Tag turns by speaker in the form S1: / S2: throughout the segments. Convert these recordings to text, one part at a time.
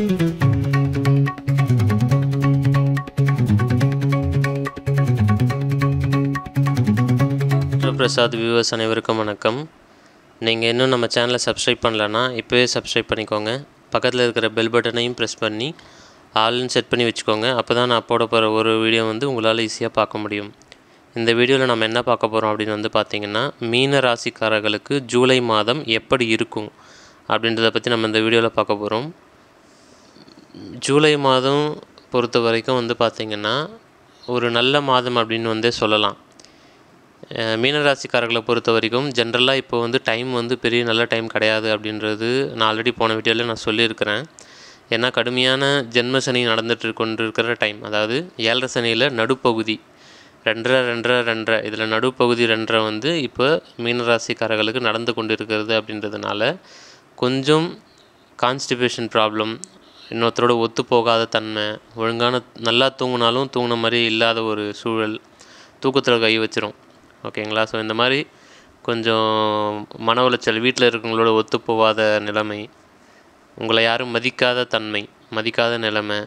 S1: Prasad viewers அனைவருக்கும் வணக்கம். நீங்கள் இன்னும் நம்ம சேனலை சப்ஸ்கிரைப் பண்ணலன்னா இப்போவே சப்ஸ்கிரைப் பண்ணிக்கோங்க. பக்கத்தில் இருக்கிற பெல் பட்டனையும் ப்ரெஸ் பண்ணி ஆல்னு செட் பண்ணி வச்சுக்கோங்க. அப்போ தான் நான் போட போகிற ஒரு வீடியோ உங்களால் ஈஸியாக பார்க்க முடியும். இந்த வீடியோவில் நம்ம என்ன பார்க்க போகிறோம் அப்படின்னு பார்த்திங்கன்னா, மீன ராசிக்காரர்களுக்கு ஜூலை மாதம் எப்படி இருக்கும் அப்படின்றத பற்றி நம்ம இந்த வீடியோவில் பார்க்க போகிறோம். ஜூலை மாதம் பொறுத்த வரைக்கும் பார்த்திங்கன்னா ஒரு நல்ல மாதம் அப்படின்னு சொல்லலாம். மீனராசிக்காரர்களை பொறுத்த வரைக்கும் ஜென்ரலாக இப்போ டைம் பெரிய நல்ல டைம் கிடையாது அப்படின்றது நான் ஆல்ரெடி போன வீடியோவில் நான் சொல்லியிருக்கிறேன். ஏன்னா கடுமையான ஜென்ம சனி நடந்துட்டு கொண்டிருக்கிற டைம், அதாவது 7.5 சனியில் நடுப்பகுதி 2.5 இதில் நடுப்பகுதி 2 இப்போ மீனராசிக்காரர்களுக்கு நடந்து கொண்டிருக்கிறது. அப்படின்றதுனால கொஞ்சம் கான்ஸ்டிபேஷன் ப்ராப்ளம், இன்னொருத்தரோட ஒத்து போகாத தன்மை, ஒழுங்கான நல்லா தூங்கினாலும் தூங்கின மாதிரி இல்லாத ஒரு சூழல், தூக்கத்தில் கை வச்சிரும். ஓகேங்களா? ஸோ இந்த மாதிரி கொஞ்சம் மன உளைச்சல், வீட்டில் இருக்கிறவங்களோட ஒத்து போகாத நிலைமை, உங்களை யாரும் மதிக்காத தன்மை, மதிக்காத நிலைமை,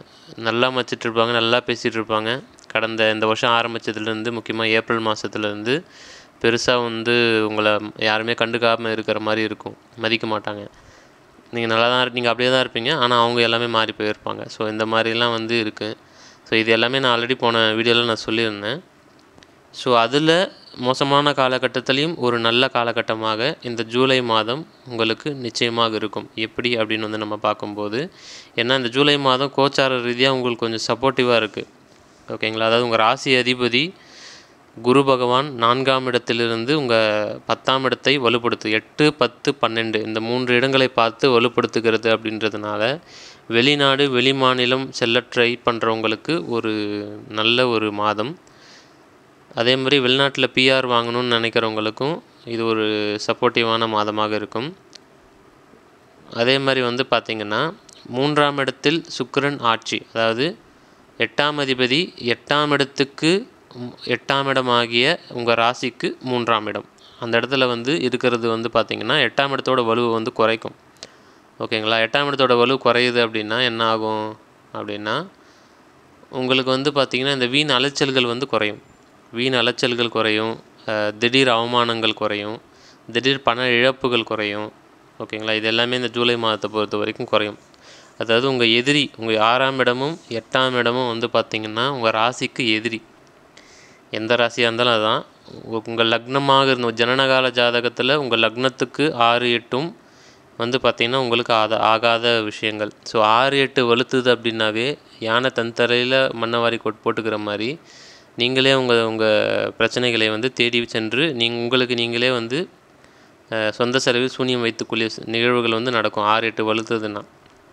S1: நல்லா மதிச்சிட்ருப்பாங்க, நல்லா பேசிகிட்டு இருப்பாங்க. கடந்த இந்த வருஷம் ஆரம்பித்ததுலேருந்து, முக்கியமாக ஏப்ரல் மாதத்துலேருந்து பெருசாக உங்களை யாருமே கண்டுக்காமல் இருக்கிற மாதிரி இருக்கும். மதிக்க மாட்டாங்க. நீங்கள் நல்லா தான் நீங்கள் அப்படியே தான் இருப்பீங்க, ஆனால் அவங்க எல்லாமே மாறி போயிருப்பாங்க. ஸோ இந்த மாதிரிலாம் இருக்குது. ஸோ இது எல்லாமே நான் ஆல்ரெடி போன வீடியோவில் நான் சொல்லியிருந்தேன். ஸோ அதில் மோசமான காலகட்டத்திலையும் ஒரு நல்ல காலகட்டமாக இந்த ஜூலை மாதம் உங்களுக்கு நிச்சயமாக இருக்கும். எப்படி அப்படின்னு நம்ம பார்க்கும்போது, ஏன்னா இந்த ஜூலை மாதம் கோச்சார ரீதியாக உங்களுக்கு கொஞ்சம் சப்போர்ட்டிவாக இருக்குது. ஓகேங்களா? அதாவது உங்கள் ராசி அதிபதி குரு பகவான் 4ஆம் இடத்திலிருந்து உங்கள் 10ஆம் இடத்தை வலுப்படுத்து, 8, 10, 12 இந்த 3 இடங்களை பார்த்து வலுப்படுத்துகிறது. அப்படின்றதுனால வெளிநாடு வெளி மாநிலம் செல்ல ட்ரை பண்ணுறவங்களுக்கு ஒரு நல்ல ஒரு மாதம். அதே மாதிரி வெளிநாட்டில் பிஆர் வாங்கணும்னு நினைக்கிறவங்களுக்கும் இது ஒரு சப்போர்ட்டிவான மாதமாக இருக்கும். அதே மாதிரி பார்த்திங்கன்னா 3ஆம் இடத்தில் சுக்கிரன் ஆட்சி, அதாவது 8ஆம் அதிபதி 8ஆம் இடத்துக்கு 8ஆம் இடமாகிய உங்கள் ராசிக்கு 3ஆம் இடம், அந்த இடத்துல இருக்கிறது பார்த்திங்கன்னா 8ஆம் இடத்தோட வலுவை குறைக்கும். ஓகேங்களா? 8ஆம் இடத்தோட வலு குறையுது அப்படின்னா என்ன ஆகும் அப்படின்னா, உங்களுக்கு பார்த்திங்கன்னா இந்த வீண் அலைச்சல்கள் குறையும். வீண் அலைச்சல்கள் குறையும், திடீர் அவமானங்கள் குறையும், திடீர் பண இழப்புகள் குறையும். ஓகேங்களா? இது எல்லாமே இந்த ஜூலை மாதத்தை பொறுத்த வரைக்கும் குறையும். அதாவது உங்கள் எதிரி, உங்கள் 6ஆம் இடமும் 8ஆம் இடமும் பார்த்திங்கன்னா உங்கள் ராசிக்கு எதிரி. எந்த ராசியாக இருந்தாலும் அதுதான். உங்கள் லக்னமாக இருந்த ஜனனகால ஜாதகத்தில் உங்கள் லக்னத்துக்கு 6, 8ம் பார்த்திங்கன்னா உங்களுக்கு ஆகாத விஷயங்கள். ஸோ 6, 8 வலுத்துது அப்படின்னாவே யானை தன் தரையில் மண்ணவாரி போட்டுக்கிற மாதிரி நீங்களே உங்கள் பிரச்சனைகளை தேடி சென்று உங்களுக்கு நீங்களே சொந்த செலவில் சூனியம் வைத்துக்கொள்ளிய நிகழ்வுகள் நடக்கும் 6, 8 வலுத்துதுன்னா.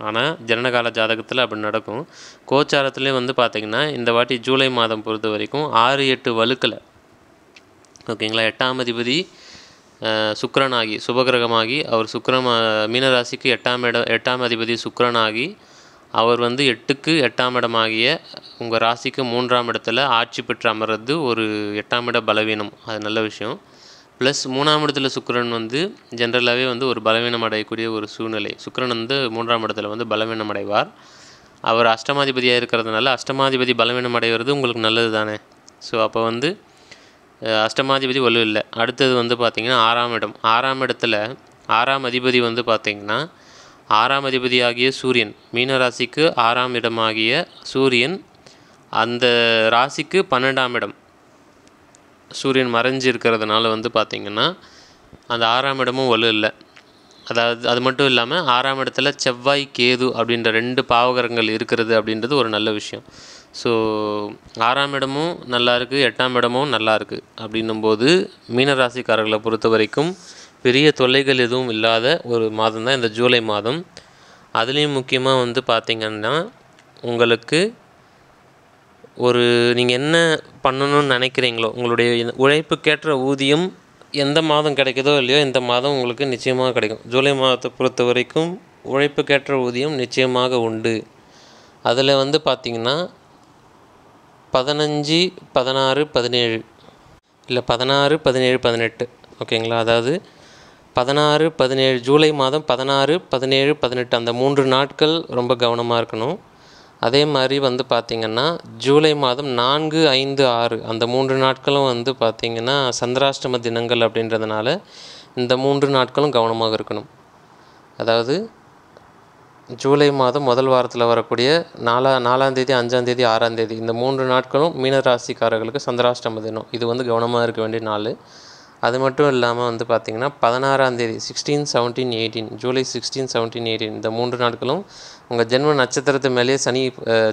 S1: ஆனால் ஜனனகால ஜாதகத்தில் அப்படி நடக்கும். கோச்சாரத்துலேயே பார்த்திங்கன்னா இந்த வாட்டி ஜூலை மாதம் பொறுத்த வரைக்கும் 6, 8 வலுக்கலை. ஓகேங்களா? 8ஆம் அதிபதி சுக்கிரனாகி சுபகிரகமாகி, அவர் மீனராசிக்கு 8ஆம் அதிபதி சுக்கிரனாகி, அவர் 8க்கு 8ஆம் இடமாகிய உங்கள் ராசிக்கு 3ஆம் இடத்துல ஆட்சி பெற்று அமர்றது ஒரு 8ஆம் இட பலவீனம். அது நல்ல விஷயம். ப்ளஸ் 3ஆம் இடத்துல சுக்கிரன் ஜென்ரலாகவே ஒரு பலவீனம் அடையக்கூடிய ஒரு சூழ்நிலை. சுக்கிரன் 3ஆம் இடத்துல பலவீனம் அடைவார். அவர் அஷ்டமாதிபதியாக இருக்கிறதுனால அஷ்டமாதிபதி பலவீனம் அடைகிறது உங்களுக்கு நல்லது தானே. ஸோ அப்போ அஷ்டமாதிபதி வலு இல்லை. அடுத்தது பார்த்திங்கன்னா 6ஆம் இடம். 6ஆம் இடத்துல 6ஆம் அதிபதி பார்த்திங்கன்னா 6ஆம் அதிபதியாகிய சூரியன், மீனராசிக்கு 6ஆம் இடமாகிய சூரியன் அந்த ராசிக்கு 12ஆம் இடம் சூரியன் மறைஞ்சு இருக்கிறதுனால பார்த்திங்கன்னா அந்த 6ஆம் இடமும் வலு இல்லை. அதாவது அது மட்டும் இல்லாமல் 6ஆம் இடத்துல செவ்வாய் கேது அப்படின்ற 2 பாவகரங்கள் இருக்கிறது அப்படின்றது ஒரு நல்ல விஷயம். ஸோ 6ஆம் இடமும் நல்லா இருக்குது, 8ஆம் இடமும் நல்லா இருக்குது. அப்படின்னும்போது மீனராசிக்காரர்களை பொறுத்த வரைக்கும் பெரிய தொல்லைகள் எதுவும் இல்லாத ஒரு மாதம் தான் இந்த ஜூலை மாதம். அதுலேயும் முக்கியமாக பார்த்திங்கன்னா உங்களுக்கு நீங்கள் என்ன பண்ணணும்னு நினைக்கிறீங்களோ, உங்களுடைய உழைப்புக்கேற்ற ஊதியம் எந்த மாதம் கிடைக்குதோ இல்லையோ இந்த மாதம் உங்களுக்கு நிச்சயமாக கிடைக்கும். ஜூலை மாதத்தை பொறுத்த வரைக்கும் உழைப்புக்கேற்ற ஊதியம் நிச்சயமாக உண்டு. அதில் பார்த்திங்கன்னா 15, 16, 17 இல்லை 16, 17, 18 ஓகேங்களா? அதாவது 16, 17 ஜூலை மாதம் 16, 17, 18 அந்த 3 நாட்கள் ரொம்ப கவனமாக இருக்கணும். அதே மாதிரி வந்து பார்த்திங்கன்னா ஜூலை மாதம் 4, 5, 6 அந்த 3 நாட்களும் வந்து பார்த்திங்கன்னா சந்திராஷ்டம தினங்கள் அப்படின்றதுனால இந்த 3 நாட்களும் கவனமாக இருக்கணும். அதாவது ஜூலை மாதம் முதல் வாரத்தில் வரக்கூடிய 4ஆம் தேதி, 5ஆம் தேதி, 6ஆம் தேதி இந்த 3 நாட்களும் மீனராசிக்காரர்களுக்கு சந்திராஷ்டம தினம். இது வந்து கவனமாக இருக்க வேண்டிய நாள். அது மட்டும் இல்லாமல் வந்து பார்த்திங்கன்னா 16ஆம் தேதி 16, 17, 18 ஜூலை 16, 17, 18 இந்த 3 நாட்களும் உங்கள் ஜென்ம நட்சத்திரத்து மேலேயே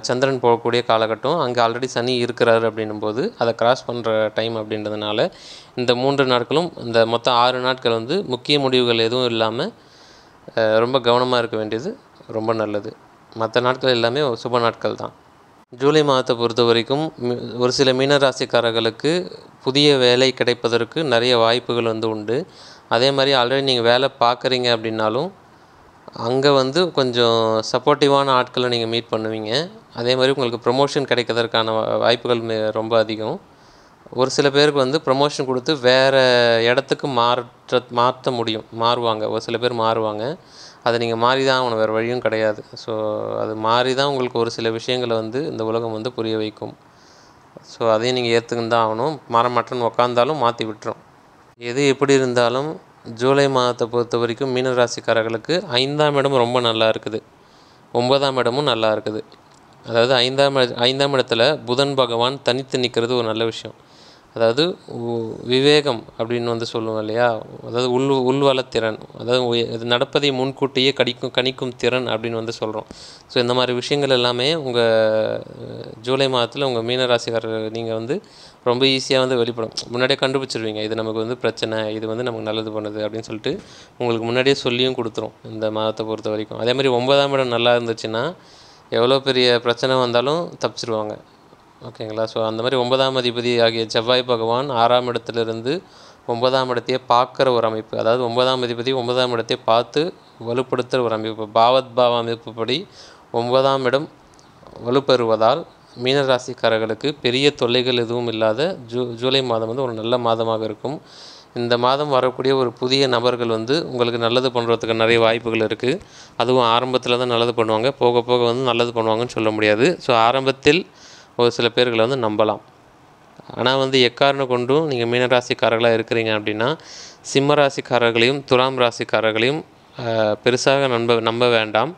S1: சந்திரன் போகக்கூடிய காலகட்டம். அங்கே ஆல்ரெடி சனி இருக்கிறாரு அப்படின்னும்போது அதை கிராஸ் பண்ணுற டைம் அப்படின்றதுனால இந்த 3 நாட்களும் இந்த மொத்தம் 6 நாட்கள் வந்து முக்கிய முடிவுகள் எதுவும் இல்லாமல் ரொம்ப கவனமாக இருக்க வேண்டியது ரொம்ப நல்லது. மற்ற நாட்கள் எல்லாமே சுப நாட்கள் தான். ஜூலை மாதத்தை பொறுத்த வரைக்கும் ஒரு சில மீனராசிக்காரர்களுக்கு புதிய வேலை கிடைப்பதற்கு நிறைய வாய்ப்புகள் வந்து உண்டு. அதே மாதிரி ஆல்ரெடி நீங்கள் வேலை பார்க்குறீங்க அப்படின்னாலும் அங்கே வந்து கொஞ்சம் சப்போர்ட்டிவான ஆட்களை நீங்கள் மீட் பண்ணுவீங்க. அதே மாதிரி உங்களுக்கு ப்ரொமோஷன் கிடைக்கிறதுக்கான வாய்ப்புகள் ரொம்ப அதிகம். ஒரு சில பேருக்கு வந்து ப்ரொமோஷன் கொடுத்து வேறு இடத்துக்கு மாற்ற முடியும், மாறுவாங்க. ஒரு சில பேர் மாறுவாங்க. அதை நீங்கள் மாறி தான் ஆகணும், வேறு வழியும் கிடையாது. ஸோ அது மாறி தான் உங்களுக்கு ஒரு சில விஷயங்களை வந்து இந்த உலகம் வந்து புரிய வைக்கும். ஸோ அதையும் நீங்கள் ஏற்றுக்கின்னு தான் ஆகணும். மாறமாட்டேன்னு உக்காந்தாலும் மாற்றி விட்டுரும். எது எப்படி இருந்தாலும் ஜூலை மாதத்தை பொறுத்த வரைக்கும் மீனராசிக்காரர்களுக்கு 5ஆம் இடம் ரொம்ப நல்லா இருக்குது, 9ஆம் இடமும் நல்லா இருக்குது. அதாவது 5ஆம் இடத்துல புதன் பகவான் தனித்து நிற்கிறது ஒரு நல்ல விஷயம். அதாவது விவேகம் அப்படின்னு வந்து சொல்லுவோம் இல்லையா, அதாவது உள்வளத்திறன், அதாவது நடப்பதை முன்கூட்டியே கணிக்கும் திறன் அப்படின்னு வந்து சொல்கிறோம். ஸோ இந்த மாதிரி விஷயங்கள் எல்லாமே உங்கள் ஜூலை மாதத்தில் உங்கள் மீனராசிக்காரர் நீங்கள் வந்து ரொம்ப ஈஸியாக வந்து வெளிப்படும். முன்னாடியே கண்டுபிடிச்சிருவீங்க, இது நமக்கு வந்து பிரச்சனை, இது வந்து நமக்கு நல்லது பண்ணுது அப்படின்னு சொல்லிட்டு உங்களுக்கு முன்னாடியே சொல்லியும் கொடுத்துரும் இந்த மாதத்தை பொறுத்த வரைக்கும். அதே மாதிரி 9ஆம் இடம் நல்லா இருந்துச்சுன்னா எவ்வளோ பெரிய பிரச்சனை வந்தாலும் தப்பிச்சிருவாங்க. ஓகேங்களா? ஸோ அந்த மாதிரி 9ஆம் அதிபதி ஆகிய செவ்வாய் பகவான் 6ஆம் இடத்துலேருந்து 9ஆம் இடத்தையே பார்க்குற ஒரு அமைப்பு. அதாவது 9ஆம் அதிபதி 9ஆம் இடத்தையே பார்த்து வலுப்படுத்துகிற ஒரு அமைப்பு. பாவ அமைப்புப்படி 9ஆம் இடம் வலுப்பெறுவதால் மீனராசிக்காரர்களுக்கு பெரிய தொல்லைகள் எதுவும் இல்லாத ஜூலை மாதம் வந்து ஒரு நல்ல மாதமாக இருக்கும். இந்த மாதம் வரக்கூடிய ஒரு புதிய நபர்கள் வந்து உங்களுக்கு நல்லது பண்ணுறதுக்கு நிறைய வாய்ப்புகள் இருக்குது. அதுவும் ஆரம்பத்தில் தான் நல்லது பண்ணுவாங்க, போக போக வந்து நல்லது பண்ணுவாங்கன்னு சொல்ல முடியாது. ஸோ ஆரம்பத்தில் ஒரு சில பேர்களை வந்து நம்பலாம். ஆனால் வந்து எக்காரணம் கொண்டும் நீங்கள் மீனராசிக்காரர்களாக இருக்கிறீங்க அப்படின்னா சிம்ம ராசிக்காரர்களையும் துலாம் ராசிக்காரர்களையும் பெருசாக நம்ப வேண்டாம்.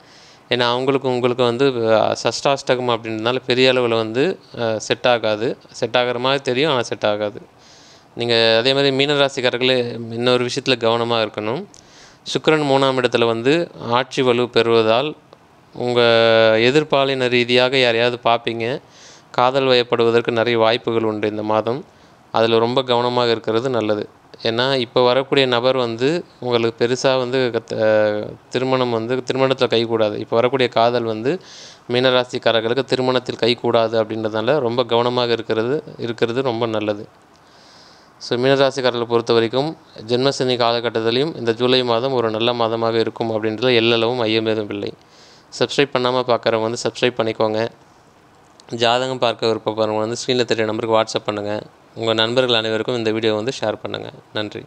S1: ஏன்னா உங்களுக்கு வந்து சஷ்டாஷ்டகம் அப்படின்றதுனால பெரிய அளவில் வந்து செட் ஆகிற மாதிரி தெரியும், ஆனால் செட் ஆகாது. நீங்கள் அதே மாதிரி மீனராசிக்காரர்களே இன்னொரு விஷயத்தில் கவனமாக இருக்கணும். சுக்கிரன் 3ஆம் இடத்துல வந்து ஆட்சி வலு பெறுவதால் உங்கள் எதிர்பாலின ரீதியாக யாரையாவது பார்ப்பீங்க, காதல் வயப்படுவதற்கு நிறைய வாய்ப்புகள் உண்டு இந்த மாதம். அதில் ரொம்ப கவனமாக இருக்கிறது நல்லது. ஏன்னா இப்போ வரக்கூடிய நபர் வந்து உங்களுக்கு பெருசாக வந்து திருமணத்தில் கைகூடாது. இப்போ வரக்கூடிய காதல் வந்து மீனராசிக்காரர்களுக்கு திருமணத்தில் கைகூடாது அப்படின்றதுனால ரொம்ப கவனமாக இருக்கிறது ரொம்ப நல்லது. ஸோ மீனராசிக்காரர்களை பொறுத்த வரைக்கும் ஜென்மசனி காலகட்டத்திலையும் இந்த ஜூலை மாதம் ஒரு நல்ல மாதமாக இருக்கும் அப்படின்றதுல எல்லளவும் ஐயம் ஏதும் இல்லை. சப்ஸ்கிரைப் பண்ணாமல் பார்க்குறவங்க வந்து சப்ஸ்கிரைப் பண்ணிக்கோங்க. ஜாதகம் பார்க்க விருப்பப்படுறவங்க வந்து ஸ்க்ரீனில் தெரிய நம்பருக்கு வாட்ஸ்அப் பண்ணுங்கள். உங்கள் நண்பர்கள் அனைவருக்கும் இந்த வீடியோ வந்து ஷேர் பண்ணுங்கள். நன்றி.